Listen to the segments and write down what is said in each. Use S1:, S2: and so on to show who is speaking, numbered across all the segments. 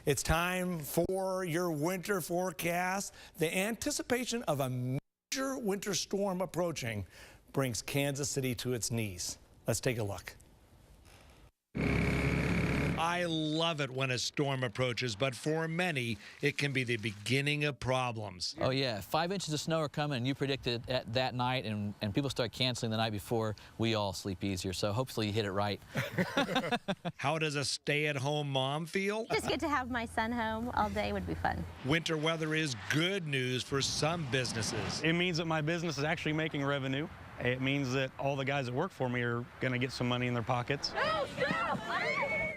S1: It's time for your winter forecast. The anticipation of a major winter storm approaching brings Kansas City to its knees. Let's take a look. I love it when a storm approaches, but for many, it can be the beginning of problems.
S2: Oh, yeah. 5 inches of snow are coming, and you predicted that night, and people start canceling the night before. We all sleep easier, so hopefully you hit it right.
S1: How does a stay-at-home mom feel?
S3: Just get to have my son home all day would be fun.
S1: Winter weather is good news for some businesses.
S4: It means that my business is actually making revenue. It means that all the guys that work for me are going to get some money in their pockets.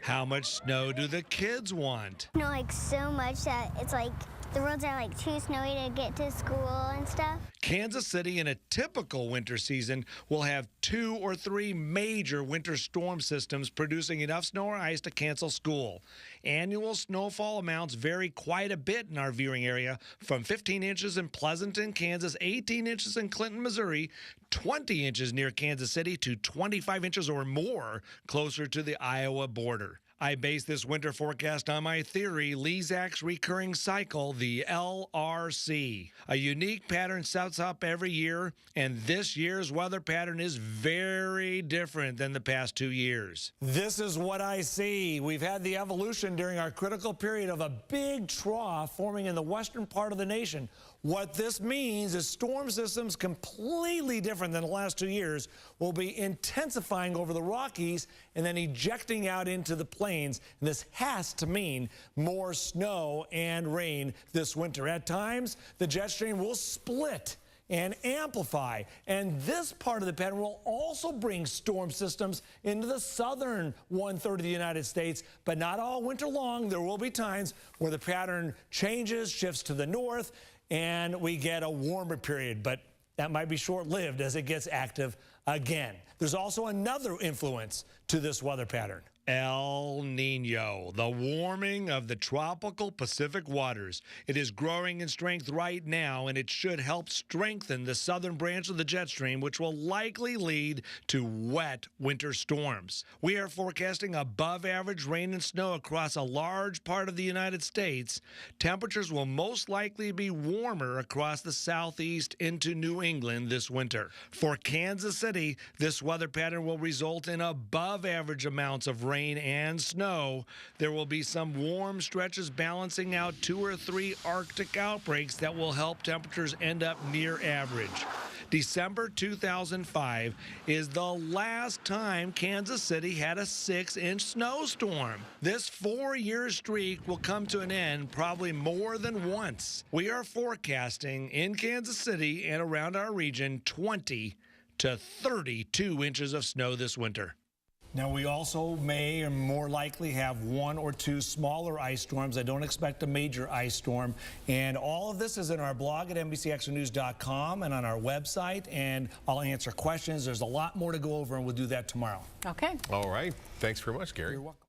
S1: How much snow do the kids want?
S5: No, like so much that it's like the roads are like too snowy to get to school and stuff.
S1: Kansas City in a typical winter season will have 2 or 3 major winter storm systems producing enough snow or ice to cancel school. Annual snowfall amounts vary quite a bit in our viewing area, from 15 inches in Pleasanton, Kansas, 18 inches in Clinton, Missouri, 20 inches near Kansas City, to 25 inches or more closer to the Iowa border. I base this winter forecast on my theory, LEZAK'S recurring cycle, the LRC. A unique pattern sets up every year, and this year's weather pattern is very different than the past 2 years. This is what I see. We've had the evolution during our critical period of a big trough forming in the western part of the nation. What this means is storm systems completely different than the last 2 years will be intensifying over the Rockies and then ejecting out into the plains. And this has to mean more snow and rain this winter. At times, the jet stream will split and amplify. And this part of the pattern will also bring storm systems into the southern 1/3 of the United States, but not all winter long. There will be times where the pattern changes, shifts to the north, and we get a warmer period, but that might be short-lived as it gets active again. There's also another influence to this weather pattern. El Nino, the warming of the tropical Pacific waters. It is growing in strength right now, and it should help strengthen the southern branch of the jet stream, which will likely lead to wet winter storms. We are forecasting above-average rain and snow across a large part of the United States. Temperatures will most likely be warmer across the southeast into New England this winter. For Kansas City, this weather pattern will result in above-average amounts of rain and snow. There will be some warm stretches balancing out 2 or 3 Arctic outbreaks that will help temperatures end up near average. December 2005 is the last time Kansas City had a 6-inch snowstorm. This 4-year streak will come to an end probably more than once. We are forecasting in Kansas City and around our region 20 to 32 inches of snow this winter. Now, we also may or more likely have 1 or 2 smaller ice storms. I don't expect a major ice storm. And all of this is in our blog at NBCActionNews.com and on our website. And I'll answer questions. There's a lot more to go over, and we'll do that tomorrow.
S6: Okay.
S7: All right. Thanks very much, Gary.
S1: You're welcome.